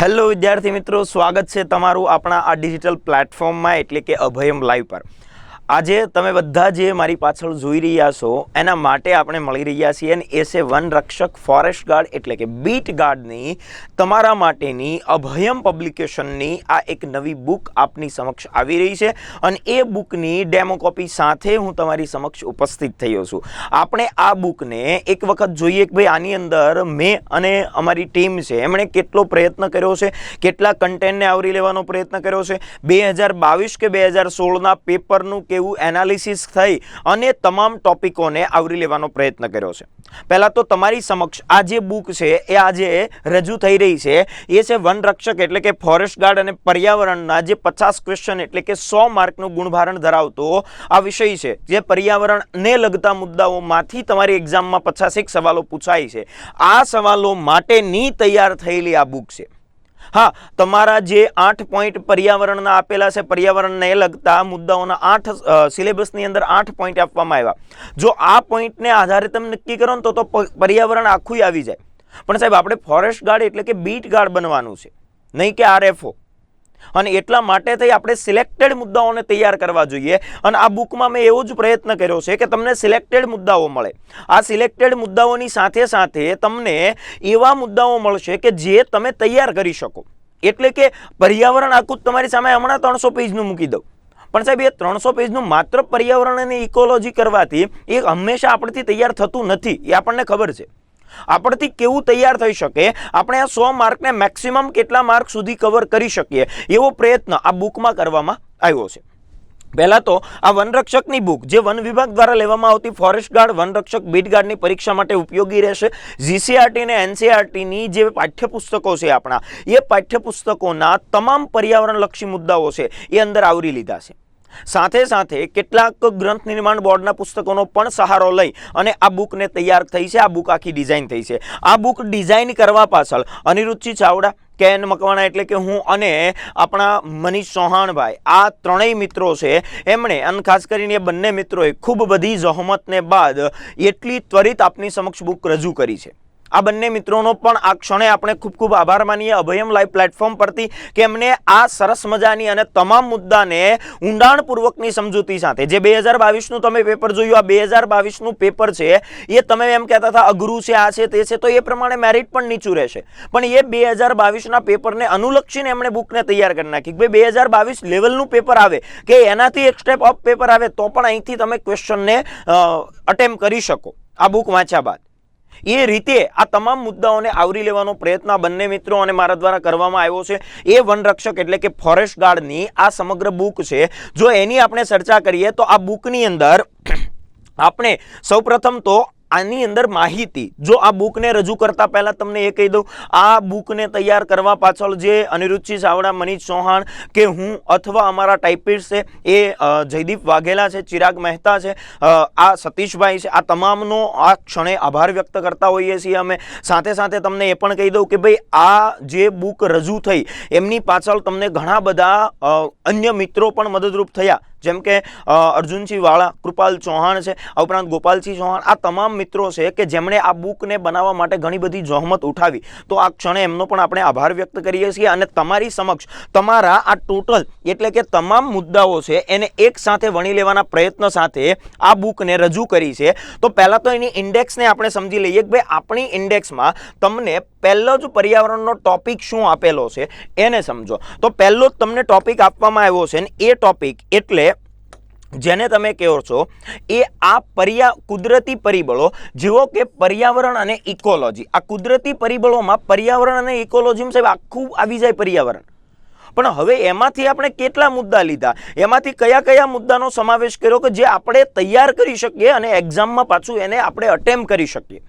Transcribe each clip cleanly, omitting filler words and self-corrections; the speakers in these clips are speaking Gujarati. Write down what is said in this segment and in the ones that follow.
હેલો વિદ્યાર્થી મિત્રો, સ્વાગત છે તમારું આપણા આ ડિજિટલ પ્લેટફોર્મમાં એટલે કે અભયમ લાઈવ પર। આજે તમે બધા જે મારી પાછળ જોઈ રહ્યા છો એના માટે આપણે મળી રહ્યા છીએ અને એ છે વન રક્ષક ફોરેસ્ટ ગાર્ડ એટલે કે બીટ ગાર્ડની તમારા માટેની અભયમ પબ્લિકેશનની આ એક નવી બુક આપની સમક્ષ આવી રહી છે અને એ બુકની ડેમો કોપી સાથે હું તમારી સમક્ષ ઉપસ્થિત થયો છું। આપણે આ બુકને એક વખત જોઈએ કે ભાઈ આની અંદર મેં અને અમારી ટીમ છે એમણે કેટલો પ્રયત્ન કર્યો છે, કેટલા કન્ટેન્ટને આવરી લેવાનો પ્રયત્ન કર્યો છે। 2022 કે 2016ના પેપરનું કેવું એનાલિસિસ થઈ અને તમામ ટોપિકોને આવરી લેવાનો પ્રયત્ન કર્યો છે। પહેલા તો તમારી સમક્ષ આ જે બુક છે એ આજે રજૂ થઈ રહી છે એ છે વન રક્ષક એટલે કે ફોરેસ્ટ ગાર્ડ અને પર્યાવરણના જે 50 ક્વેશ્ચન એટલે કે 100 માર્કનું ગુણભારણ ધરાવતો આ વિષય છે જે પર્યાવરણને લગતા મુદ્દાઓમાંથી તમારી એક્ઝામમાં 50 સવાલો પૂછાય છે। આ સવાલો માટેની તૈયાર થયેલી આ બુક છે। हाँ, तमारा जे 8 पॉइंट पर्यावरण आपेला से पर्यावरण ने लगता मुद्दाओं 8 सिलेबस ની અંદર 8 पॉइंट આપવામાં આવ્યા। જો આ પોઈન્ટ ને આધારે તમે નક્કી કરો ને તો પર્યાવરણ આખું આવી જાય। પણ સાહેબ આપણે ફોરેસ્ટ ગાર્ડ એટલે કે બીટ ગાર્ડ બનવાનું છે, નહીં કે આરએફઓ। અને એટલા માટે થઈ આપણે સિલેક્ટેડ મુદ્દાઓને તૈયાર કરવા જોઈએ અને આ બુકમાં મેં એવો જ પ્રયત્ન કર્યો છે કે તમને સિલેક્ટેડ મુદ્દાઓ મળે। આ સિલેક્ટેડ મુદ્દાઓની સાથે સાથે તમને એવા મુદ્દાઓ મળશે કે જે તમે તૈયાર કરી શકો। એટલે કે પર્યાવરણ આખું તમારી સામે હમણાં 300 પેજનું મૂકી દઉં, પણ સાહેબ એ 300 પેજનું માત્ર પર્યાવરણ અને ઇકોલોજી કરવાથી એ હંમેશા આપણથી તૈયાર થતું નથી, એ આપણને ખબર છે। આપણથી કેવું તૈયાર થઈ શકે, આપણે આ 100 માર્કને મેક્સિમમ કેટલા માર્ક સુધી કવર કરી શકીએ એવો પ્રયત્ન આ બુકમાં કરવામાં આવ્યો છે। પહેલા તો આ વનરક્ષકની બુક જે વન વિભાગ દ્વારા લેવામાં આવતી ફોરેસ્ટ ગાર્ડ વનરક્ષક બીટ ગાર્ડની પરીક્ષા માટે ઉપયોગી રહેશે। જીસીઆરટી અને એનસીઆરટીની જે પાઠ્યપુસ્તકો છે આપણા, એ પાઠ્યપુસ્તકોના તમામ પર્યાવરણલક્ષી મુદ્દાઓ છે એ અંદર આવરી લીધા છે। સાથે સાથે કેટલાક ગ્રંથ નિર્માણ બોર્ડના પુસ્તકોનો પણ સહારો લઈ અને આ બુકને તૈયાર થઈ છે। આ બુક આખી ડિઝાઇન થઈ છે। આ બુક ડિઝાઇન કરવા પાછળ અનિરુદ્ધસિંહ ચાવડા, કેન મકવાણા એટલે કે હું અને આપણા મનીષ ચૌહાણભાઈ આ ત્રણેય મિત્રો છે એમણે અને ખાસ કરીને એ બંને મિત્રોએ ખૂબ બધી જહેમતને બાદ એટલી ત્વરિત આપની સમક્ષ બુક રજૂ કરી છે। આ બંને મિત્રોનો પણ આ ક્ષણે આપણે ખૂબ ખૂબ આભાર માનીએ અભયમ લાઈવ પ્લેટફોર્મ પરથી કે એમને આ સરસ મજાની અને તમામ મુદ્દાને ઊંડાણપૂર્વકની સમજૂતી સાથે જે 2022નું તમે પેપર જોયું, આ 2022નું પેપર છે એ તમે એમ કહેતા હતા અઘરું છે, આ છે તે છે, તો એ પ્રમાણે મેરિટ પણ નીચું રહેશે, પણ એ 2022ના પેપરને અનુલક્ષીને એમણે બુકને તૈયાર કરી નાખી કે ભાઈ 2022 લેવલનું પેપર આવે કે એનાથી એક સ્ટેપ અપ પેપર આવે તો પણ અહીંથી તમે ક્વેશ્ચનને અટેમ્પ કરી શકો આ બુક વાંચ્યા બાદ। એ રીતે આ તમામ મુદ્દાઓને આવરી લેવાનો પ્રયત્ન બંને મિત્રો અને મારા દ્વારા કરવામાં આવ્યો છે। એ વનરક્ષક એટલે કે ફોરેસ્ટ ગાર્ડની આ સમગ્ર બુક છે। જો એની આપણે ચર્ચા કરીએ તો આ બુકની અંદર આપણે સૌપ્રથમ તો આની અંદર માહિતી, જો આ બુકને રજૂ કરતા પહેલા તમને એ કહી દઉં, આ બુકને તૈયાર કરવા પાછળ જે અનિરુદ્ધસિંહ ચાવડા, મનીષ ચૌહાણ કે હું અથવા અમારા ટાઈપિસ્ટ છે એ જયદીપ વાઘેલા છે, ચિરાગ મહેતા છે, આ સતીશભાઈ છે, આ તમામનો આ ક્ષણે આભાર વ્યક્ત કરતા હોઈએ છીએ અમે। સાથે સાથે તમને એ પણ કહી દઉં કે ભાઈ આ જે બુક રજૂ થઈ એમની પાછળ તમને ઘણા બધા અન્ય મિત્રો પણ મદદરૂપ થયા, જેમ કે અર્જુનસિંહ વાળા, કૃપાલ ચૌહાણ છે, આ ઉપરાંત ગોપાલસિંહ ચૌહાણ, આ તમામ મિત્રો છે કે જેમણે આ બુકને બનાવવા માટે ઘણી બધી જહેમત ઉઠાવી, તો આ ક્ષણે એમનો પણ આપણે આભાર વ્યક્ત કરીએ છીએ। અને તમારી સમક્ષ તમારા આ ટોટલ એટલે કે તમામ મુદ્દાઓ છે એને એક સાથે વણી લેવાના પ્રયત્ન સાથે આ બુકને રજૂ કરી છે। તો પહેલાં તો એની ઇન્ડેક્સને આપણે સમજી લઈએ કે ભાઈ આપણી ઇન્ડેક્સમાં તમને પહેલો જ પર્યાવરણનો ટોપિક શું આપેલો છે એને સમજો। તો પહેલો જ તમને ટોપિક આપવામાં આવ્યો છે ને એ ટોપિક એટલે જેને તમે કહો છો એ આ કુદરતી પરિબળો જેવો કે પર્યાવરણ અને ઇકોલોજી। આ કુદરતી પરિબળોમાં પર્યાવરણ અને ઇકોલોજીમાં સાહેબ આખું આવી જાય પર્યાવરણ, પણ હવે એમાંથી આપણે કેટલા મુદ્દા લીધા, એમાંથી કયા કયા મુદ્દાનો સમાવેશ કર્યો કે જે આપણે તૈયાર કરી શકીએ અને એક્ઝામમાં પાછું એને આપણે અટેમ્પ કરી શકીએ।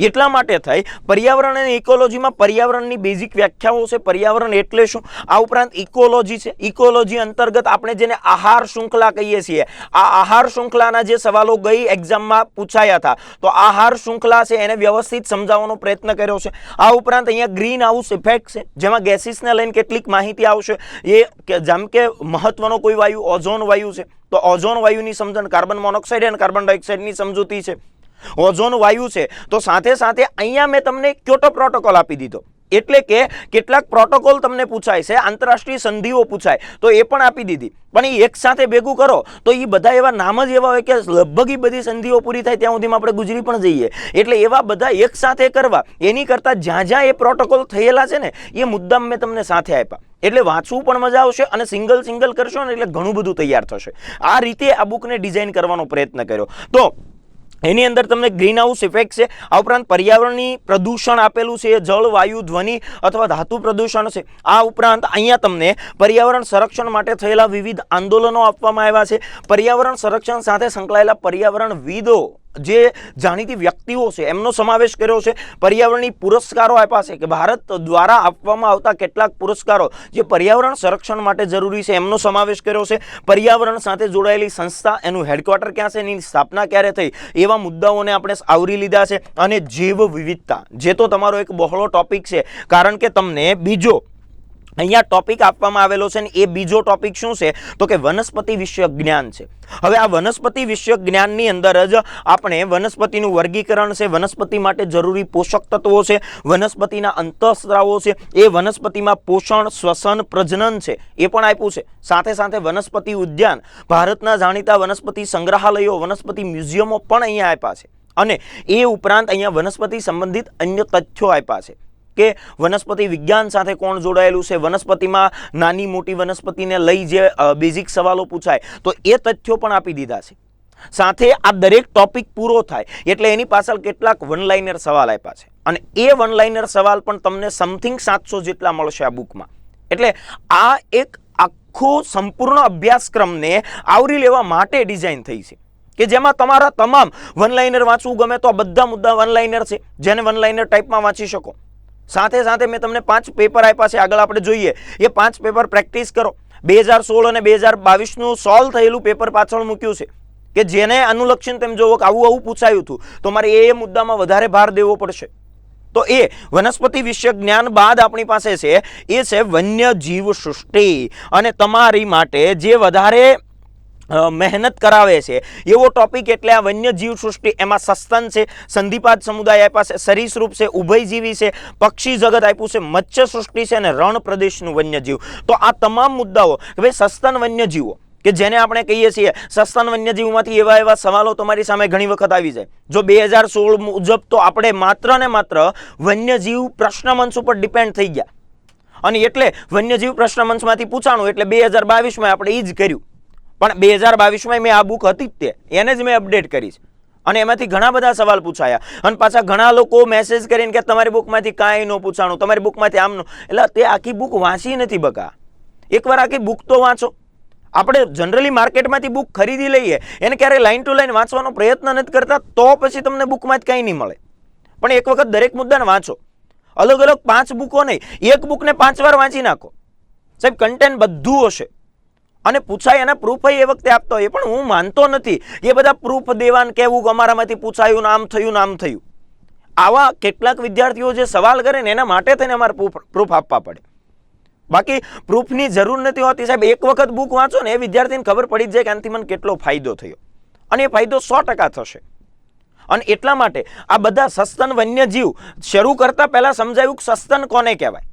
એટલા માટે થઈ પર્યાવરણ અને ઇકોલોજીમાં પર્યાવરણની બેઝિક વ્યાખ્યાઓ છે, પર્યાવરણ એટલે શું, આ ઉપરાંત ઇકોલોજી છે, ઇકોલોજી અંતર્ગત આપણે જેને આહાર શૃંખલા કહીએ છીએ, આ આહાર શૃંખલાના જે સવાલો ગઈ એક્ઝામમાં પૂછાયા હતા તો આહાર શૃંખલા છે એને વ્યવસ્થિત સમજાવવાનો પ્રયત્ન કર્યો છે। આ ઉપરાંત અહીંયા ગ્રીન હાઉસ ઇફેક્ટ છે જેમાં ગેસીસને લઈને કેટલીક માહિતી આવશે, એ જેમ કે મહત્વનો કોઈ વાયુ ઓઝોન વાયુ છે તો ઓઝોન વાયુની સમજણ, કાર્બન મોનોક્સાઇડ અને કાર્બન ડાયોક્સાઇડની સમજૂતી છે। ઓઝોન વાયુ છે તો સાથે સાથે અહીંયા મેં તમને ક્યોટો પ્રોટોકોલ આપી દીધો એટલે કે કેટલાક પ્રોટોકોલ તમને પૂછાય છે, આંતરરાષ્ટ્રીય સંધિઓ પૂછાય તો એ પણ આપી દીધી, પણ એ એક સાથે ભેગું કરો તો એ બધા એવા નામ જ એવા હોય કે લગભગ એ બધી સંધિઓ પૂરી થાય ત્યાં સુધીમાં આપણે ગુજરી પણ જઈએ. એટલે એવા બધા એક સાથે કરવા એની કરતાં જ્યાં જ્યાં એ પ્રોટોકોલ થયેલા છે ને એ મુદ્દા મેં તમને સાથે આપ્યા. એટલે વાંચવું પણ મજા આવશે અને સિંગલ કરશો ને એટલે ઘણું બધું તૈયાર થશે. આ રીતે આ બુકને ડિઝાઇન કરવાનો પ્રયત્ન કર્યો. તો એની અંદર તમને ગ્રીન હાઉસ ઇફેક્ટ છે, આ ઉપરાંત પર્યાવરણની પ્રદૂષણ આપેલું છે, જળ, વાયુ, ધ્વનિ અથવા ધાતુ પ્રદૂષણ છે. આ ઉપરાંત અહીંયા તમને પર્યાવરણ સંરક્ષણ માટે થયેલા વિવિધ આંદોલનો આપવામાં આવ્યા છે. પર્યાવરણ સંરક્ષણ સાથે સંકળાયેલા પર્યાવરણવિદો જે જાણીતી વ્યક્તિઓ છે એમનો સમાવેશ કર્યો છે. પર્યાવરણની પુરસ્કારો આપ્યા છે કે ભારત દ્વારા આપવામાં આવતા કેટલાક પુરસ્કારો જે પર્યાવરણ સંરક્ષણ માટે જરૂરી છે એમનો સમાવેશ કર્યો છે. પર્યાવરણ સાથે જોડાયેલી સંસ્થા, એનું હેડક્વાર્ટર ક્યાં છે, એની સ્થાપના ક્યારે થઈ, એવા મુદ્દાઓને આપણે આવરી લીધા છે. અને જૈવ વિવિધતા, જે તો તમારો એક બહોળો ટોપિક છે, કારણ કે તમને બીજો અહીંયા ટોપિક આપવામાં આવેલો છે ને એ બીજો ટોપિક શું છે તો કે વનસ્પતિ વિષયક જ્ઞાન છે. હવે આ વનસ્પતિ વિષયક જ્ઞાનની અંદર જ આપણે વનસ્પતિનું વર્ગીકરણ છે, વનસ્પતિ માટે જરૂરી પોષક તત્વો છે, વનસ્પતિના અંતઃસ્ત્રાવો છે, એ વનસ્પતિમાં પોષણ, શ્વસન, પ્રજનન છે એ પણ આપ્યું છે. સાથે સાથે વનસ્પતિ ઉદ્યાન, ભારતના જાણીતા વનસ્પતિ સંગ્રહાલયો, વનસ્પતિ મ્યુઝિયમો પણ અહીંયા આપ્યા છે. અને એ ઉપરાંત અહીંયા વનસ્પતિ સંબંધિત અન્ય તથ્યો આપ્યા છે કે વનસ્પતિ વિજ્ઞાન સાથે કોણ જોડાયેલું છે, વનસ્પતિમાં નાની મોટી વનસ્પતિને લઈ જે બેઝિક સવાલો પૂછાય તો એ તથ્યો પણ આપી દીધા છે. સાથે આ દરેક ટોપિક પૂરો થાય એટલે એની પાછળ કેટલાક વન લાઇનર સવાલ આપ્યા છે અને એ વન લાઇનર સવાલ પણ તમને સમથિંગ 700 જેટલા મળશે આ બુકમાં. એટલે આ એક આખો સંપૂર્ણ અભ્યાસક્રમને આવરી લેવા માટે ડિઝાઇન થઈ છે કે જેમાં તમારા તમામ વન લાઇનર વાંચવું ગમે તો આ બધા મુદ્દા વન લાઇનર છે, જેને વન લાઇનર ટાઈપમાં વાંચી શકો. સાથે સાથે મેં તમને 5 પેપર આપ્યા છે, આગળ આપણે જોઈએ. એ 5 પેપર પ્રેક્ટિસ કરો. 2016 અને 2022નું સોલ્વ થયેલું પેપર પાછળ મૂક્યું છે કે જેને અનુલક્ષીને તમે જોવો કે આવું પૂછાયું હતું તો મારે એ મુદ્દામાં વધારે ભાર દેવો પડશે. તો એ વનસ્પતિ વિષયક જ્ઞાન બાદ આપણી પાસે છે એ છે વન્યજીવ સૃષ્ટિ. અને તમારી માટે જે વધારે મહેનત કરાવે છે એવો ટોપિક એટલે આ વન્યજીવ સૃષ્ટિ. એમાં સસ્તન છે, સંધિપાદ સમુદાય આપ્યા છે, સરીસૃપ છે, ઉભયજીવી છે, પક્ષી જગત આપ્યું છે, મત્સ્ય સૃષ્ટિ છે અને રણ પ્રદેશનું વન્યજીવ. તો આ તમામ મુદ્દાઓ કે ભાઈ સસ્તન વન્યજીવો કે જેને આપણે કહીએ છીએ સસ્તન વન્યજીવમાંથી એવા સવાલો તમારી સામે ઘણી વખત આવી જાય. જો 2016 મુજબ તો આપણે માત્ર ને માત્ર વન્યજીવ પ્રશ્નમંચ ઉપર ડિપેન્ડ થઈ ગયા અને એટલે વન્યજીવ પ્રશ્નમંચમાંથી પૂછાણું એટલે 2022માં આપણે એ જ કર્યું. પણ 2022માં મેં આ બુક હતી જ તે એને જ મેં અપડેટ કરી છે અને એમાંથી ઘણા બધા સવાલ પૂછાયા. અને પાછા ઘણા લોકો મેસેજ કરીને કે તમારી બુકમાંથી કાંઈ ન પૂછાણું, તમારી બુકમાંથી આમનું. એટલે તે આખી બુક વાંચી નથી બકા. એકવાર આખી બુક તો વાંચો. આપણે જનરલી માર્કેટમાંથી બુક ખરીદી લઈએ, એને ક્યારેય લાઈન ટુ લાઈન વાંચવાનો પ્રયત્ન નથી કરતા તો પછી તમને બુકમાંથી કંઈ નહીં મળે. પણ એક વખત દરેક મુદ્દાને વાંચો. અલગ અલગ 5 બુકો નહીં, એક બુકને 5 વાર વાંચી નાખો. સાહેબ કન્ટેન્ટ બધું હશે અને પૂછાય એના પ્રૂફ એ વખતે આપતો હોય. પણ હું માનતો નથી એ બધા પ્રૂફ દેવાન કહેવું કે અમારામાંથી પૂછાયું ને આમ થયું. આવા કેટલાક વિદ્યાર્થીઓ જે સવાલ કરે ને એના માટે થઈને અમારે પ્રૂફ આપવા પડે. બાકી પ્રૂફની જરૂર નથી હોતી. સાહેબ એક વખત બુક વાંચો ને એ વિદ્યાર્થીને ખબર પડી જ જાય કે આનાથી મને કેટલો ફાયદો થયો અને એ ફાયદો 100% થશે. અને એટલા માટે આ બધા સસ્તન વન્યજીવ શરૂ કરતા પહેલા સમજાવ્યું કે સસ્તન કોને કહેવાય,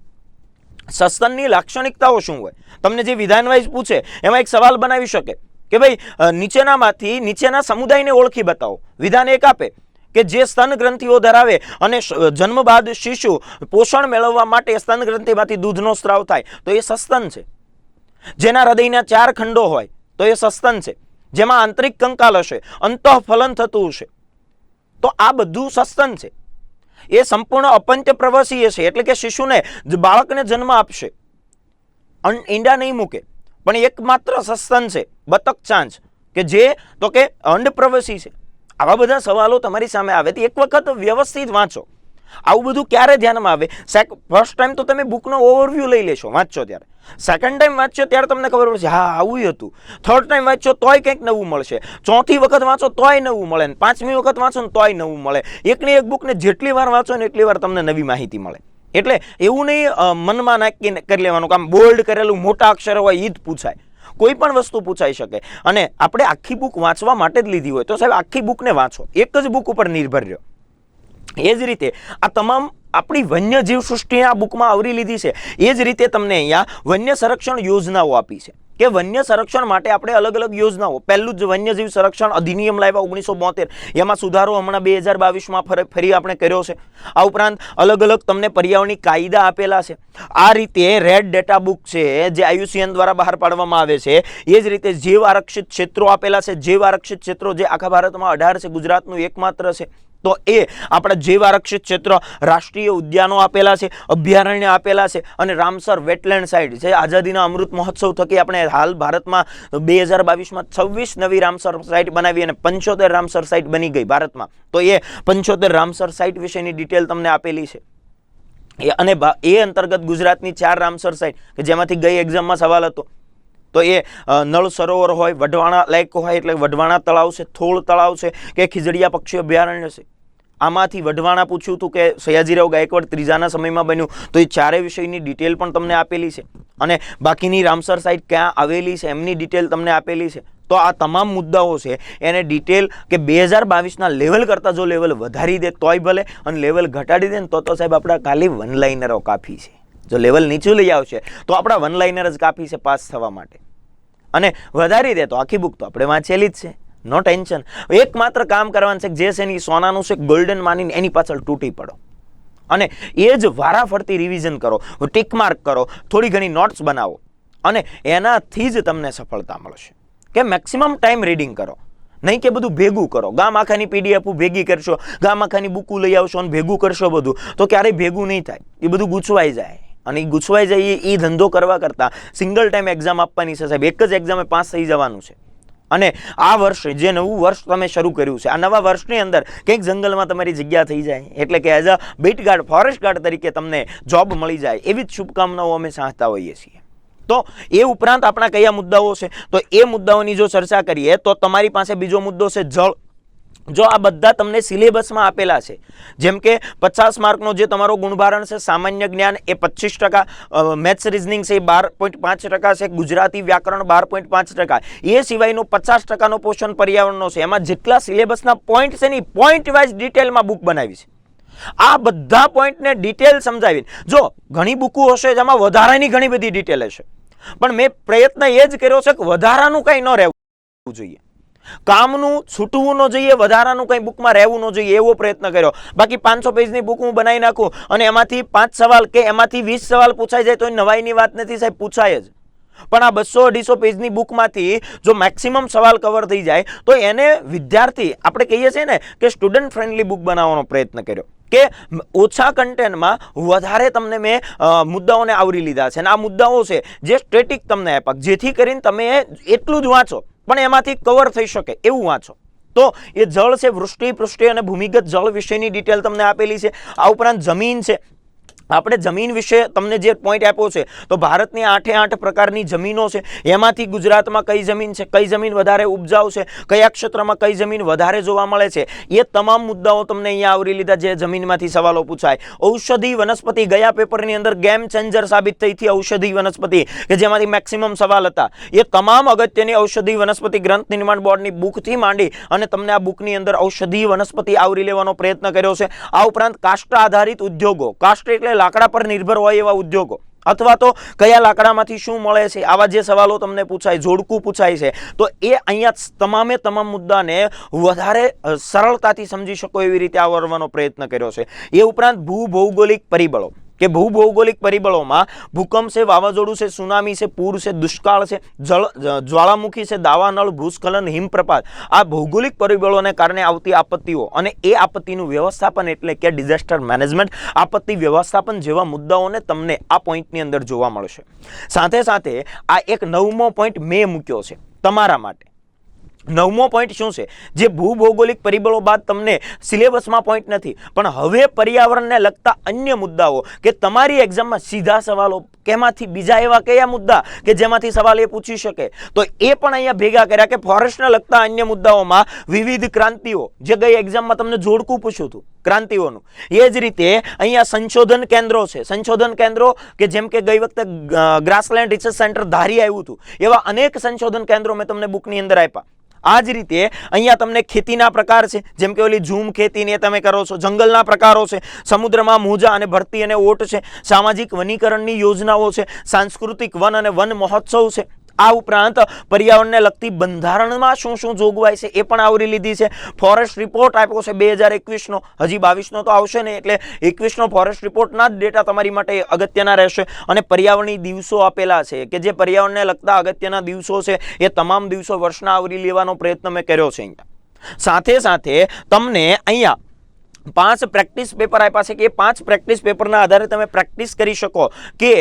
સસ્તનની લાક્ષણિકતાઓ શું હોય. તમને જે વિધાન વાઇઝ પૂછે એમાં એક સવાલ બનાવી શકે કે ભાઈ નીચેનામાંથી નીચેના સમુદાયને ઓળખી બતાવો. વિધાન એક આપે કે જે સ્તન ગ્રંથિઓ ધરાવે અને જન્મ બાદ શિશુ પોષણ મેળવવા માટે સ્તન ગ્રંથિમાંથી દૂધનો સ્ત્રાવ થાય તો એ સસ્તન છે. જેના હૃદયના 4 ખંડો હોય તો એ સસ્તન છે. જેમાં આંતરિક કંકાલ હશે, અંતઃફલન થતું હશે તો આ બધું સસ્તન છે. એ સંપૂર્ણ અપંચ પ્રવસીય છે એટલે કે શિશુને બાળકને જન્મ આપશે, ઈંડા નહીં મૂકે. પણ એકમાત્ર સસ્તન છે બતક ચાંચ કે જે તો કે અંડ પ્રવસી છે. આવા બધા સવાલો તમારી સામે આવે તો એક વખત વ્યવસ્થિત વાંચો. આવું બધું ક્યારે ધ્યાનમાં આવે? ફર્સ્ટ ટાઈમ તો તમે બુકનો ઓવરવ્યૂ લઈ લેશો વાંચો ત્યારે. સેકન્ડ ટાઈમ વાંચશો ત્યારે તમને ખબર પડશે હા આવું હતું. થર્ડ ટાઈમ વાંચશો તોય કંઈક નવું મળશે. ચોથી વખત વાંચો તોય નવું મળે. 5મી વખત વાંચો ને તોય નવું મળે. એકની એક બુકને જેટલી વાર વાંચો ને એટલી વાર તમને નવી માહિતી મળે. એટલે એવું નહીં મનમાં નાખી કરી લેવાનું કામ બોલ્ડ કરેલું મોટા અક્ષર હોય એ જ પૂછાય. કોઈ પણ વસ્તુ પૂછાઈ શકે. અને આપણે આખી બુક વાંચવા માટે જ લીધી હોય તો સાહેબ આખી બુકને વાંચો, એક જ બુક ઉપર નિર્ભર રહ્યો. એ જ રીતે આ તમામ આપણી વન્યજીવ સૃષ્ટિને આ બુકમાં આવરી લીધી છે. એ જ રીતે તમને અહીંયા વન્ય સંરક્ષણ યોજનાઓ આપી છે કે વન્ય સંરક્ષણ માટે આપણે અલગ અલગ યોજનાઓ. પહેલું જ વન્યજીવ સંરક્ષણ અધિનિયમ લાવ્યા 1972, એમાં સુધારો હમણાં 2022માં ફરી આપણે કર્યો છે. આ ઉપરાંત અલગ અલગ તમને પર્યાવરણીય કાયદા આપેલા છે. આ રીતે રેડ ડેટા બુક છે જે IUCN દ્વારા બહાર પાડવામાં આવે છે. એ જ રીતે જીવ આરક્ષિત ક્ષેત્રો આપેલા છે. જીવ આરક્ષિત ક્ષેત્રો જે આખા ભારતમાં 18 છે, ગુજરાતનું એકમાત્ર છે. તો એ આપણા જીવ આરક્ષિત ક્ષેત્ર, રાષ્ટ્રીય ઉદ્યાનો આપેલા છે, અભયારણ્ય આપેલા છે અને રામસર વેટલેન્ડ સાઇટ છે. આઝાદીના અમૃત મહોત્સવ થકી આપણે હાલ ભારતમાં 2022માં 26 નવી રામસર સાઇટ બનાવી અને 75 રામસર સાઇટ બની ગઈ ભારતમાં. તો એ 75 રામસર સાઇટ વિશેની ડિટેલ તમને આપેલી છે. અને એ અંતર્ગત ગુજરાતની 4 રામસર સાઇટ કે જેમાંથી ગઈ એક્ઝામમાં સવાલ હતો. તો એ નળ સરોવર હોય, વઢવાણા લેક હોય એટલે વઢવાણા તળાવ છે, થોળ તળાવ છે કે ખીજડીયા પક્ષી અભયારણ્ય છે. આમાંથી વઢવાણા પૂછ્યું હતું કે સયાજીરાવ ગાયકવાડ ત્રીજાના સમયમાં બન્યું. તો એ ચારે વિષયની ડિટેલ પણ તમને આપેલી છે અને બાકીની રામસર સાઇટ ક્યાં આવેલી છે એમની ડિટેલ તમને આપેલી છે. તો આ તમામ મુદ્દાઓ છે એને ડિટેલ કે 2022ના લેવલ કરતાં જો લેવલ વધારી દે તોય ભલે અને લેવલ ઘટાડી દે ને તો સાહેબ આપણા ખાલી વન લાઇનરો કાફી છે. જો લેવલ નીચું લઈ આવશે તો આપણા વન લાઇનર જ કાફી છે પાસ થવા માટે. અને વધારી દે તો આખી બુક તો આપણે વાંચેલી જ છે. નો ટેન્શન. એકમાત્ર કામ કરવાનું છે જે છે એની સોનાનું છે ગોલ્ડન માનીને એની પાછળ તૂટી પડો અને એ જ વારાફરતી રિવિઝન કરો, ટીક માર્ક કરો, થોડી ઘણી નોટ્સ બનાવો અને એનાથી જ તમને સફળતા મળશે. કે મેક્સિમમ ટાઈમ રીડિંગ કરો, નહીં કે બધું ભેગું કરો. ગામ આખાની PDF ભેગી કરશો, ગામ આખાની બુકું લઈ આવશો અને ભેગું કરશો બધું, તો ક્યારેય ભેગું નહીં થાય. એ બધું ગૂંચવાઈ જાય અને એ ગૂંચવાઈ જાય એ ધંધો કરવા કરતાં સિંગલ ટાઈમ એક્ઝામ આપવાની છે સાહેબ. એક જ એક્ઝામે પાસ થઈ જવાનું છે. અને આ વર્ષે જે નવું વર્ષ તમે શરૂ કર્યું છે, આ નવા વર્ષની અંદર કંઈક જંગલમાં તમારી જગ્યા થઈ જાય, એટલે કે as a bit guard, forest guard તરીકે તમને જોબ મળી જાય, એવી જ શુભકામનાઓ અમે ચાહતા હોઈએ છીએ. તો એ ઉપરાંત આપણા કયા મુદ્દાઓ છે, તો એ મુદ્દાઓની જો ચર્ચા કરીએ તો તમારી પાસે બીજો મુદ્દો છે જળ. જો આ બધા તમને સિલેબસમાં આપેલા છે, જેમ કે 50 માર્કનો જે તમારો ગુણભારણ છે, સામાન્ય જ્ઞાન એ 25%, મેથ્સ રીઝનિંગ છે એ 12.5% છે, ગુજરાતી વ્યાકરણ 12.5%, એ સિવાયનો 50%નો પોર્શન પર્યાવરણનો છે. એમાં જેટલા સિલેબસના પોઈન્ટ છે ને પોઈન્ટ વાઇઝ ડિટેલમાં બુક બનાવી છે. આ બધા પોઈન્ટને ડિટેલ સમજાવીને, જો ઘણી બુકો હશે જેમાં વધારાની ઘણી બધી ડિટેલ હશે, પણ મેં પ્રયત્ન એ જ કર્યો છે કે વધારાનું કંઈ ન રહેવું જોઈએ, કામનું છૂટવું ન જોઈએ, વધારાનું કંઈ બુકમાં રહેવું ન જોઈએ, એવો પ્રયત્ન કર્યો. બાકી 500 પેજની બુક હું બનાવી નાખું અને એમાંથી 5 સવાલ કે એમાંથી 20 સવાલ પૂછાઈ જાય તો નવાઈની વાત નથી સાહેબ, પૂછાય જ. પણ આ 200-250 પેજની બુકમાંથી જો મેક્સિમમ સવાલ કવર થઈ જાય તો એને વિદ્યાર્થી, આપણે કહીએ છીએ ને કે સ્ટુડન્ટ ફ્રેન્ડલી બુક બનાવવાનો પ્રયત્ન કર્યો કે ઓછા કન્ટેન્ટમાં વધારે તમને મેં મુદ્દાઓને આવરી લીધા છે. અને આ મુદ્દાઓ છે જે સ્ટેટિક તમને આપ્યા, જેથી કરીને તમે એટલું જ વાંચો પણ એમાંથી કવર થઈ શકે એવું વાંચો. તો એ જળ છે, વૃષ્ટિ, પૃષ્ટિ અને ભૂમિગત જળ વિશેની ડિટેલ તમને આપેલી છે. આ ઉપરાંત જમીન છે. આપણે જમીન વિશે તમને જે પોઈન્ટ આપ્યો છે, તો ભારતની 8 પ્રકારની જમીનો છે. એમાંથી ગુજરાતમાં કઈ જમીન છે, કઈ જમીન વધારે ઉપજાઉ છે, કયા ક્ષેત્રમાં કઈ જમીન વધારે જોવા મળે છે, એ તમામ મુદ્દાઓ તમને અહીંયા આવરી લીધા જે જમીનમાંથી સવાલો પૂછાય. ઔષધિ વનસ્પતિ ગયા પેપરની અંદર ગેમ ચેન્જર સાબિત થઈ હતી. ઔષધિ વનસ્પતિ કે જેમાંથી મેક્સિમમ સવાલ હતા, એ તમામ અગત્યની ઔષધિ વનસ્પતિ ગ્રંથ નિર્માણ બોર્ડની બુકથી માંડી અને તમને આ બુકની અંદર ઔષધિ વનસ્પતિ આવરી લેવાનો પ્રયત્ન કર્યો છે. આ ઉપરાંત કાષ્ટ આધારિત ઉદ્યોગો, કાષ્ટ એટલે લાકડા પર નિર્ભર હોય એવા ઉદ્યોગો, અથવા તો કયા લાકડામાંથી શું મળે છે, આવા જે સવાલો તમને પૂછાય, જોડકું પૂછાય છે, તો એ અહીંયા તમામે તમામ મુદ્દાને વધારે સરળતાથી સમજી શકો એવી રીતે આવરવાનો પ્રયત્ન કર્યો છે. એ ઉપરાંત ભૂભૌગોલિક પરિબળો કે ભૂભૌગોલિક પરિબળોમાં ભૂકંપ છે, વાવાઝોડું છે, સુનામી છે, પૂર છે, દુષ્કાળ છે, જ્વાળામુખી છે, દાવાનળ, ભૂસ્ખલન, હિમપ્રપાત, આ ભૌગોલિક પરિબળોને કારણે આવતી આપત્તિઓ અને એ આપત્તિનું વ્યવસ્થાપન એટલે કે ડિઝાસ્ટર મેનેજમેન્ટ, આપત્તિ વ્યવસ્થાપન જેવા મુદ્દાઓને તમને આ પોઈન્ટની અંદર જોવા મળશે. સાથે સાથે આ એક 9મો પોઈન્ટ મેં મૂક્યો છે તમારા માટે. 9મો પોઈન્ટ શું છે, જે ભૂભૌગોલિક પરિબળો બાદ તમને સિલેબસમાં પોઈન્ટ નથી, પણ હવે પર્યાવરણને લગતા અન્ય મુદ્દાઓ કે તમારી એક્ઝામમાં સીધા સવાલો કેમાંથી બીજા એવા કયા મુદ્દા કે જેમાંથી સવાલ એ પૂછી શકે, તો એ પણ અહીંયા ભેગા કર્યા કે ફોરેસ્ટને લગતા અન્ય મુદ્દાઓમાં વિવિધ ક્રાંતિઓ, જે ગઈ એક્ઝામમાં તમને જોડકું પૂછ્યું હતું ક્રાંતિઓનું, એ જ રીતે અહીંયા સંશોધન કેન્દ્રો છે. સંશોધન કેન્દ્રો કે જેમ કે ગઈ વખતે ગ્રાસલેન્ડ રિસર્ચ સેન્ટર ધારી આવ્યું હતું, એવા અનેક સંશોધન કેન્દ્રો મેં તમને બુકની અંદર આપ્યા. આ જ રીતે અહીંયા તમને ખેતીના પ્રકાર છે, જેમ કે ઓલી ઝૂમ ખેતી ને તમે કરો છો, જંગલના પ્રકારો છે, સમુદ્રમાં મોજા અને ભરતી અને ઓટ છે, સામાજિક વનીકરણની યોજનાઓ છે, સાંસ્કૃતિક વન અને વન મહોત્સવ છે. આ ઉપરાંત પર્યાવરણને લગતી બંધારણમાં શું શું જોગવાઈ છે એ પણ આવરી લીધી છે. ફોરેસ્ટ રિપોર્ટ આપ્યો છે 2021નો, હજી 22નો તો આવશે ને, એટલે 21નો ફોરેસ્ટ રિપોર્ટના જ ડેટા તમારી માટે અગત્યના રહેશે. અને પર્યાવરણીય દિવસો આપેલા છે કે જે પર્યાવરણને લગતા અગત્યના દિવસો છે એ તમામ દિવસો વર્ષના આવરી લેવાનો પ્રયત્ન મેં કર્યો છે અહીંયા. સાથે સાથે તમને અહીંયા 5 પ્રેક્ટિસ પેપર આપ્યા છે કે એ 5 પ્રેક્ટિસ પેપરના આધારે તમે પ્રેક્ટિસ કરી શકો કે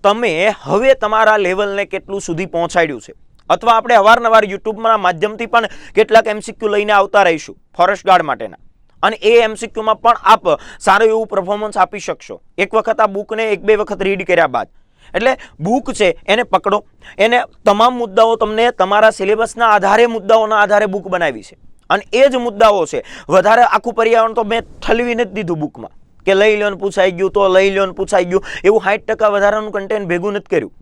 તમે હવે તમારા લેવલને કેટલું સુધી પહોંચાડ્યું છે. અથવા આપણે અવારનવાર યુટ્યુબના માધ્યમથી પણ કેટલાક MCQ લઈને આવતા રહીશું ફોરેસ્ટ ગાર્ડ માટેના, અને એ MCQમાં પણ આપ સારું એવું પરફોર્મન્સ આપી શકશો એક વખત આ બુકને 1-2 વખત રીડ કર્યા બાદ. એટલે બુક છે એને પકડો, એને તમામ મુદ્દાઓ તમને તમારા સિલેબસના આધારે, મુદ્દાઓના આધારે બુક બનાવી છે, અને એ જ મુદ્દાઓ છે. વધારે આખું પર્યાવરણ તો મેં ઠલવી નથી દીધું બુકમાં કે લઈ લો ને પૂછાઈ ગયું, તો લઈ લો ને પૂછાઈ ગયું, એવું 60% વધારાનું કન્ટેન્ટ ભેગું નથી કર્યું.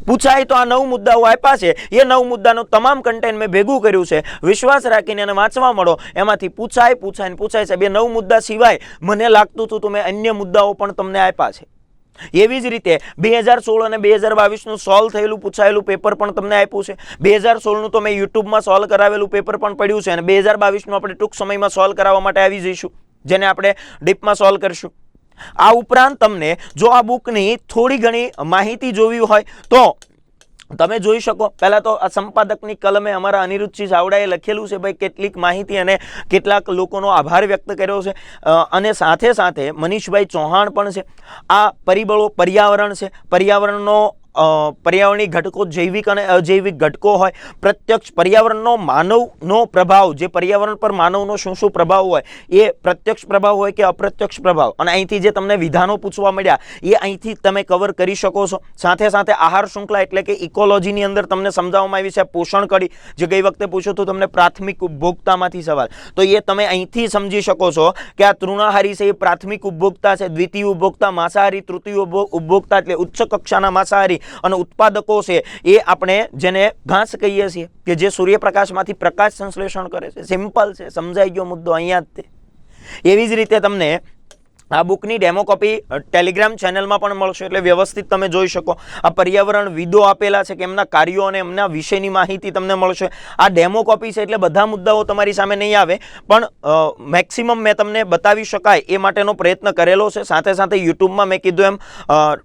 પૂછાય તો આ 9 મુદ્દાઓ આપ્યા છે, એ 9 મુદ્દાનું તમામ કન્ટેન્ટ મેં ભેગું કર્યું છે. વિશ્વાસ રાખીને એને વાંચવા મળો, એમાંથી પૂછાય છે. બે 9 મુદ્દા સિવાય મને લાગતું હતું તો મેં અન્ય મુદ્દાઓ પણ તમને આપ્યા છે. એવી જ રીતે 2016 અને 2022નું સોલ્વ થયેલું પૂછાયેલું પેપર પણ તમને આપ્યું છે. 2016નું તો મેં યુટ્યુબમાં સોલ્વ કરાવેલું પેપર પણ પડ્યું છે, અને 2022નું આપણે ટૂંક સમયમાં સોલ્વ કરાવવા માટે આવી જઈશું, જેને આપણે ડીપમાં સોલ્વ કરશું. આ ઉપરાંત તમને જો આ બુકની થોડી ઘણી માહિતી જોવી હોય તો તમે જોઈ શકો. પહેલાં તો આ સંપાદકની કલમે અમારા અનિરુદ્ધસિંહ ચાવડાએ લખેલું છે ભાઈ કેટલીક માહિતી, અને કેટલાક લોકોનો આભાર વ્યક્ત કર્યો છે. અને સાથે સાથે મનીષભાઈ ચૌહાણ પણ છે. આ પરિબળો પર્યાવરણ છે, પર્યાવરણનો પર્યાવરણીય ઘટકો, જૈવિક અને અજૈવિક ઘટકો હોય, પ્રત્યક્ષ પર્યાવરણનો માનવનો પ્રભાવ, જે પર્યાવરણ પર માનવનો શું શું પ્રભાવ હોય, એ પ્રત્યક્ષ પ્રભાવ હોય કે અપ્રત્યક્ષ પ્રભાવ, અને અહીંથી જે તમને વિધાનો પૂછવા મળ્યા એ અહીંથી તમે કવર કરી શકો છો. સાથે સાથે આહાર શૃંખલા એટલે કે ઇકોલોજીની અંદર તમને સમજાવવામાં આવી છે. પોષણ કડી, જે ગઈ વખતે પૂછ્યું હતું તમને પ્રાથમિક ઉપભોક્તામાંથી સવાલ, તો એ તમે અહીંથી સમજી શકો છો કે આ તૃણાહારી છે એ પ્રાથમિક ઉપભોક્તા છે, દ્વિતીય ઉપભોક્તા માંસાહારી, તૃતીય ઉપભોક્તા એટલે ઉચ્ચ કક્ષાના માંસાહારી, અને ઉત્પાદકો છે એ આપણે જેને ઘાસ કહીએ છીએ કે જે સૂર્યપ્રકાશમાંથી પ્રકાશ સંશ્લેષણ કરે છે. સિમ્પલ છે, સમજાઈ ગયો મુદ્દો અહીંયા જ તે. એવી જ રીતે તમને આ બુકની ડેમો કોપી ટેલિગ્રામ ચેનલમાં પણ મળશે, એટલે વ્યવસ્થિત તમે જોઈ શકો. આ પર્યાવરણવિદો આપેલા છે કે એમના કાર્યો અને એમના વિશેની માહિતી તમને મળશે. આ ડેમો કોપી છે એટલે બધા મુદ્દાઓ તમારી સામે નહીં આવે, પણ મેક્સિમમ મેં તમને બતાવી શકાય એ માટેનો પ્રયત્ન કરેલો છે. સાથે સાથે યુટ્યુબમાં મેં કીધું એમ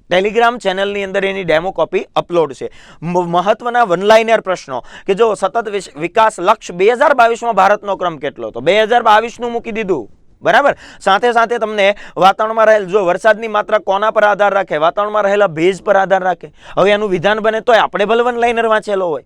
ટેલિગ્રામ ચેનલની અંદર એની ડેમો કોપી અપલોડ છે. મહત્વના વનલાઇનર પ્રશ્નો કે જો સતત વિકાસ લક્ષ્ય 2022માં ભારતનો ક્રમ કેટલો, તો 2022નું મૂકી દીધું, બરાબર. સાથે સાથે તમને વાતાવરણમાં રહેલ, જો વરસાદની માત્રા કોના પર આધાર રાખે, વાતાવરણમાં રહેલા ભેજ પર આધાર રાખે. હવે એનું વિધાન બને તોય આપણે ભલે વનલાઇનર વાંચેલો હોય,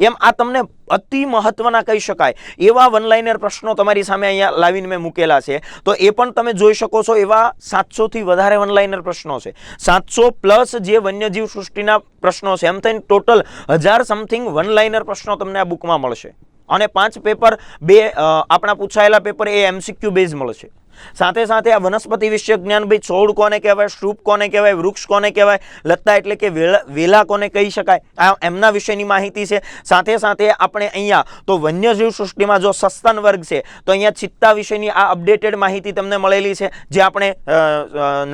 એમ આ તમને અતિ મહત્વના કહી શકાય એવા વનલાઇનર પ્રશ્નો તમારી સામે અહીંયા લાવીને મેં મૂકેલા છે. તો એ પણ તમે જોઈ શકો છો. એવા 700થી વધારે વનલાઇનર પ્રશ્નો છે, 700 પ્લસ જે વન્યજીવ સૃષ્ટિના પ્રશ્નો છે, એમ થઈને ટોટલ 1000 સમથિંગ વનલાઇનર પ્રશ્નો તમને આ બુકમાં મળશે. અને 5 પેપર, 2 આપણા પૂછાયેલા પેપર એ MCQ બેઝ મળશે. સાથે સાથે આ વનસ્પતિ વિષયક જ્ઞાન, ભાઈ છોડ કોને કહેવાય, શ્રુપ કોને કહેવાય, વૃક્ષ કોને કહેવાય, લતા એટલે કે વેલા કોને કહી શકાય, આ એમના વિશેની માહિતી છે. સાથે સાથે આપણે અહીંયા તો વન્યજીવ સૃષ્ટિમાં જો સસ્તન વર્ગ છે તો અહીંયા ચિત્તા વિશેની આ અપડેટેડ માહિતી તમને મળેલી છે, જે આપણે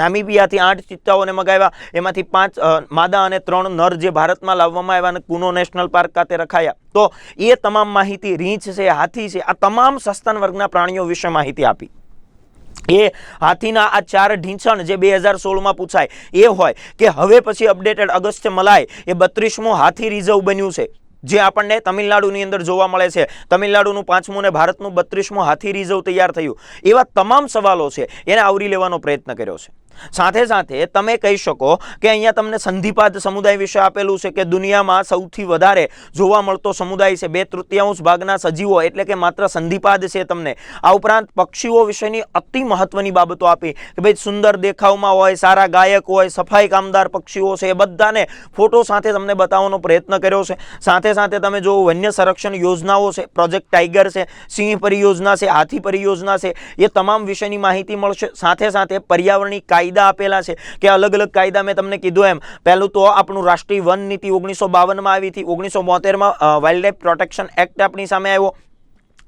નામીબિયાથી 8 ચિત્તાઓને મગાવ્યા, એમાંથી 5 માદા અને 3 નર જે ભારતમાં લાવવામાં આવ્યા અને કુનો નેશનલ પાર્ક ખાતે રખાયા. તો એ તમામ માહિતી, રીંછ છે, હાથી છે, આ તમામ સસ્તન વર્ગના પ્રાણીઓ વિશે માહિતી આપી. એ હાથીના આ 4 ઢીંચણ જે 2016માં પૂછાય એ હોય કે હવે પછી અપડેટેડ અગસ્ત્ય મલાય એ 32મું હાથી રિઝર્વ બન્યું છે, જે આપણને તમિલનાડુની અંદર જોવા મળે છે. તમિલનાડુનું 5મું ને ભારતનું 32મું હાથી રિઝર્વ તૈયાર થયું. એવા તમામ સવાલો છે એને આવરી લેવાનો પ્રયત્ન કર્યો છે. સાથે સાથે તમે કહી શકો કે અહીંયા તમને સંધિપાદ સમુદાય વિશે આપેલું છે કે દુનિયામાં સૌથી વધારે જોવા મળતો સમુદાય છે, 2/3 ભાગના સજીવો એટલે કે માત્ર સંધિપાદ છે તમને. આ ઉપરાંત પક્ષીઓ વિશેની અતિ મહત્વની બાબતો આપી કે ભાઈ સુંદર દેખાવમાં હોય, સારા ગાયક હોય, સફાઈ કામદાર પક્ષીઓ છે, એ બધાને ફોટો સાથે તમને બતાવવાનો પ્રયત્ન કર્યો છે. સાથે સાથે તમે જો વન્ય સંરક્ષણ યોજનાઓ છે, પ્રોજેક્ટ ટાઈગર છે, સિંહ પરિયોજના છે, હાથી પરિયોજના છે, એ તમામ વિશેની માહિતી મળશે. સાથે સાથે પર્યાવરણીય કાયદા આપેલા છે કે અલગ અલગ કાયદા મેં તમને કીધું એમ પહેલું તો આપણું રાષ્ટ્રીય વન નીતિ 1952 માં આવી હતી, 1972 માં વાઇલ્ડ લાઇફ પ્રોટેક્શન એક્ટ આપણી સામે આવ્યો.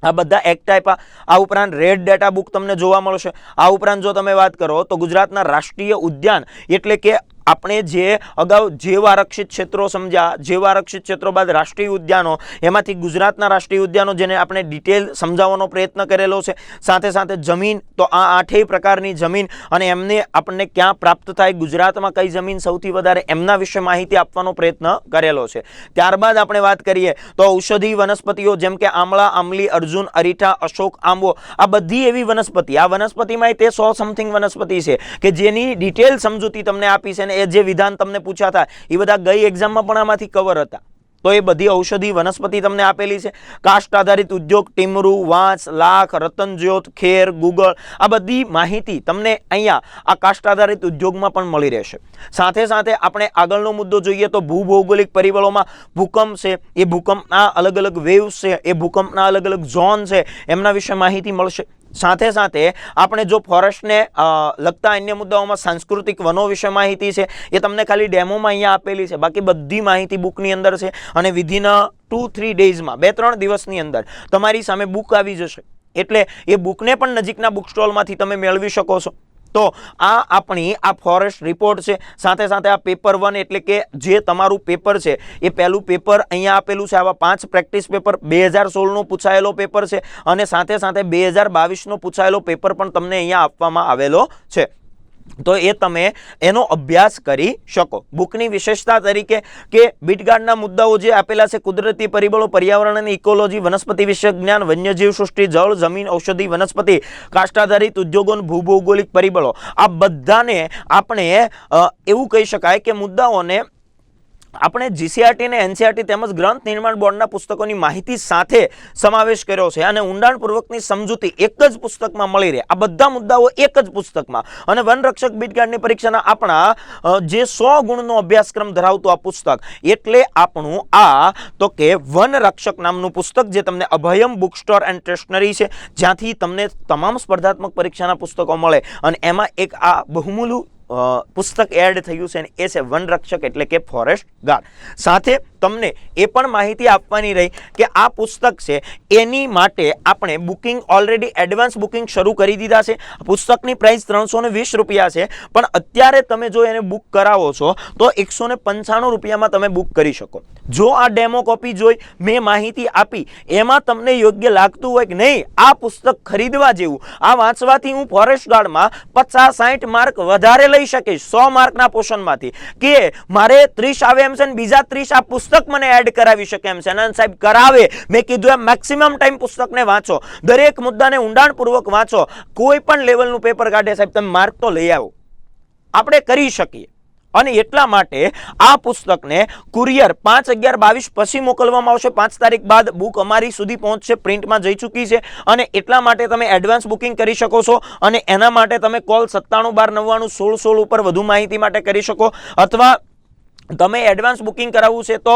આ બધા એક્ટ આપ્યા. આ ઉપરાંત રેડ ડેટા બુક તમને જોવા મળશે. આ ઉપરાંત જો તમે વાત કરો તો ગુજરાતના રાષ્ટ્રીય ઉદ્યાન એટલે કે આપણે જે અગાઉ જૈવ આરક્ષિત ક્ષેત્રો સમજ્યા, જૈવ આરક્ષિત ક્ષેત્રો બાદ રાષ્ટ્રીય ઉદ્યાનો, એમાંથી ગુજરાતના રાષ્ટ્રીય ઉદ્યાનો જેને આપણે ડિટેલ સમજાવવાનો પ્રયત્ન કરેલો છે. સાથે સાથે જમીન, તો આ 8 પ્રકારની જમીન અને એમને આપણને ક્યાં પ્રાપ્ત થાય, ગુજરાતમાં કઈ જમીન સૌથી વધારે, એમના વિશે માહિતી આપવાનો પ્રયત્ન કરેલો છે. ત્યારબાદ આપણે વાત કરીએ તો ઔષધીય વનસ્પતિઓ જેમ કે આમળા, આંબલી, અર્જુન, અરીઠા, અશોક, આંબો, આ બધી એવી વનસ્પતિ, આ વનસ્પતિમાં તે 100 સમથિંગ વનસ્પતિ છે કે જેની ડિટેલ સમજૂતી તમને આપી છે. એ જે વિધાન તમને પૂછ્યા હતા એ બધા ગઈ એક્ઝામમાં પણ આમાંથી કવર હતા. તો એ બધી ઔષધી વનસ્પતિ તમને આપેલી છે. કાસ્ટ આધારિત ઉદ્યોગ, ટીમરૂ, વાંસ, લાખ, રતનજ્યોત, ખેર, ગુગળ, આ બધી માહિતી તમને અહીંયા આ કાસ્ટ આધારિત ઉદ્યોગમાં પણ મળી રહેશે. સાથે સાથે આપણે આગળનો મુદ્દો જોઈએ તો ભૂભૌગોલિક પરિબળોમાં ભૂકંપ છે, એ ભૂકંપના અલગ અલગ વેવ્સ છે, એ ભૂકંપના અલગ અલગ ઝોન છે, એમના વિશે માહિતી મળશે. સાથે સાથે આપણે જો ફોરેસ્ટને લગતા અન્ય મુદ્દાઓમાં સાંસ્કૃતિક વનો વિશે માહિતી છે એ તમને ખાલી ડેમોમાં અહીંયા આપેલી છે, બાકી બધી માહિતી બુકની અંદર છે. અને વિધિન 2-3 ડેઝમાં 2-3 દિવસની અંદર તમારી સામે બુક આવી જશે, એટલે એ બુકને પણ નજીકના બુક સ્ટોલમાંથી તમે મેળવી શકો છો. તો આ આપણી આ ફોરેસ્ટ રિપોર્ટ છે. સાથે સાથે આ પેપર 1 એટલે કે જે તમારું પેપર છે એ પહેલું પેપર અહીંયા આપેલું છે. આવા 5 પ્રેક્ટિસ પેપર, 2016નો પૂછાયેલો પેપર છે અને સાથે સાથે 2022નો પૂછાયેલો પેપર પણ તમને અહીંયા આપવામાં આવેલો છે. તો એ તમે એનો અભ્યાસ કરી શકો. બુકની વિશેષતા તરીકે કે બીટગાર્ડના મુદ્દાઓ જે આપેલા છે, કુદરતી પરિબળો, પર્યાવરણ અને ઇકોલોજી, વનસ્પતિ વિષયક જ્ઞાન, વન્યજીવ સૃષ્ટિ, જળ, જમીન, ઔષધિ, વનસ્પતિ, કાસ્ટ આધારિત ઉદ્યોગો, ભૂભૌગોલિક પરિબળો, આ બધાને આપણે એવું કહી શકાય કે મુદ્દાઓને આપણે જીસીઆરટી અને એનસીઆરટી તેમજ ગ્રંથ નિર્માણ બોર્ડના પુસ્તકોની માહિતી સાથે સમાવેશ કર્યો છે અને ઊંડાણપૂર્વકની સમજૂતી એક જ પુસ્તકમાં મળી રહે. આ બધા મુદ્દાઓ એક જ પુસ્તકમાં. અને વનરક્ષક બીટગાર્ડની પરીક્ષાના આપણા જે 100 ગુણનો અભ્યાસક્રમ ધરાવતું આ પુસ્તક, એટલે આપણું આ તો કે વનરક્ષક નામનું પુસ્તક જે તમને Abhayam book store and stationery છે, જ્યાંથી તમને તમામ સ્પર્ધાત્મક પરીક્ષાના પુસ્તકો મળે. અને એમાં એક આ બહુમૂલ્ય પુસ્તક એડ થયું છે અને એ છે વનરક્ષક એટલે કે ફોરેસ્ટ ગાર્ડ. સાથે તમને એ પણ માહિતી આપવાની રહી કે આ પુસ્તક છે એની માટે આપણે બુકિંગ ઓલરેડી એડવાન્સ બુકિંગ શરૂ કરી દીધા છે. પુસ્તકની પ્રાઇસ 320 રૂપિયા છે, પણ અત્યારે તમે જો એને બુક કરાવો છો તો 195 રૂપિયામાં તમે બુક કરી શકો. જો આ ડેમો કોપી જોઈ મેં માહિતી આપી એમાં તમને યોગ્ય લાગતું હોય કે નહીં આ પુસ્તક ખરીદવા જેવું, આ વાંચવાથી હું ફોરેસ્ટ ગાર્ડમાં 50-60 માર્ક વધારે લઈ શકીશ 100 માર્કના પોર્શનમાંથી, કે મારે 30 આવે એમ છે ને બીજા 30 આ પુસ્તક મને એડ કરાવી શકે એમ છે. આનંદ સાહેબ કરાવે. મેં કીધું એમ મેક્સિમમ ટાઈમ પુસ્તકને વાંચો, દરેક મુદ્દાને ઊંડાણપૂર્વક વાંચો. કોઈ પણ લેવલનું પેપર કાઢે સાહેબ તમે માર્ક તો લઈ આવો, આપણે કરી શકીએ. અને એટલા માટે આ પુસ્તકને કુરિયર 5/11/22 પછી મોકલવામાં આવશે. 5 તારીખ બાદ બુક અમારી સુધી પહોંચશે, પ્રિન્ટમાં જઈ ચૂકી છે. અને એટલા માટે તમે એડવાન્સ બુકિંગ કરી શકો છો. અને એના માટે તમે કોલ 9712901616 ઉપર વધુ માહિતી માટે કરી શકો, અથવા તમે એડવાન્સ બુકિંગ કરાવવું છે તો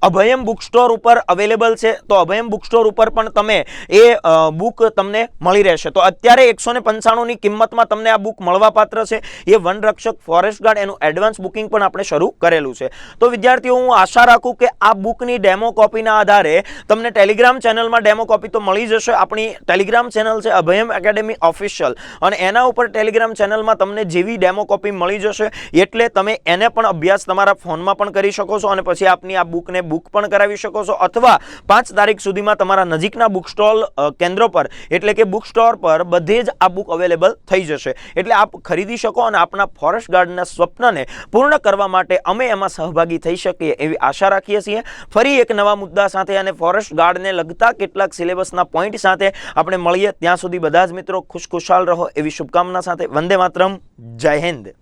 અભયમ બુક સ્ટોર ઉપર અવેલેબલ છે. તો અભયમ બુક સ્ટોર ઉપર પણ તમે એ બુક તમને મળી રહેશે. તો અત્યારે 195ની કિંમતમાં તમને આ બુક મળવાપાત્ર છે. એ વનરક્ષક ફોરેસ્ટ ગાર્ડ, એનું એડવાન્સ બુકિંગ પણ આપણે શરૂ કરેલું છે. તો વિદ્યાર્થીઓ, હું આશા રાખું કે આ બુકની ડેમો કોપીના આધારે તમને ટેલિગ્રામ ચેનલમાં ડેમો કોપી તો મળી જશે. આપણી ટેલિગ્રામ ચેનલ છે અભયમ એકેડેમી ઓફિશિયલ, અને એના ઉપર ટેલિગ્રામ ચેનલમાં તમને જેવી ડેમો કોપી મળી જશે એટલે તમે એને પણ અભ્યાસ તમારા ફોનમાં પણ કરી શકો છો અને પછી આપની આ બુકને બુક પણ કરાવી શકો છો, અથવા 5 તારીખ સુધીમાં તમારા નજીકના બુક સ્ટોલ કેન્દ્રો પર એટલે કે બુક સ્ટોર પર બધે જ આ બુક અવેલેબલ થઈ જશે. એટલે આપ ખરીદી શકો અને આપણા ફોરેસ્ટ ગાર્ડના સ્વપ્નને પૂર્ણ કરવા માટે અમે એમાં સહભાગી થઈ શકીએ એવી આશા રાખીએ છીએ. ફરી એક નવા મુદ્દા સાથે અને ફોરેસ્ટ ગાર્ડને લગતા કેટલાક સિલેબસના પોઈન્ટ સાથે આપણે મળીએ. ત્યાં સુધી બધા જ મિત્રો ખુશખુશાલ રહો એવી શુભકામના સાથે. વંદે માતરમ. જય હિન્દ.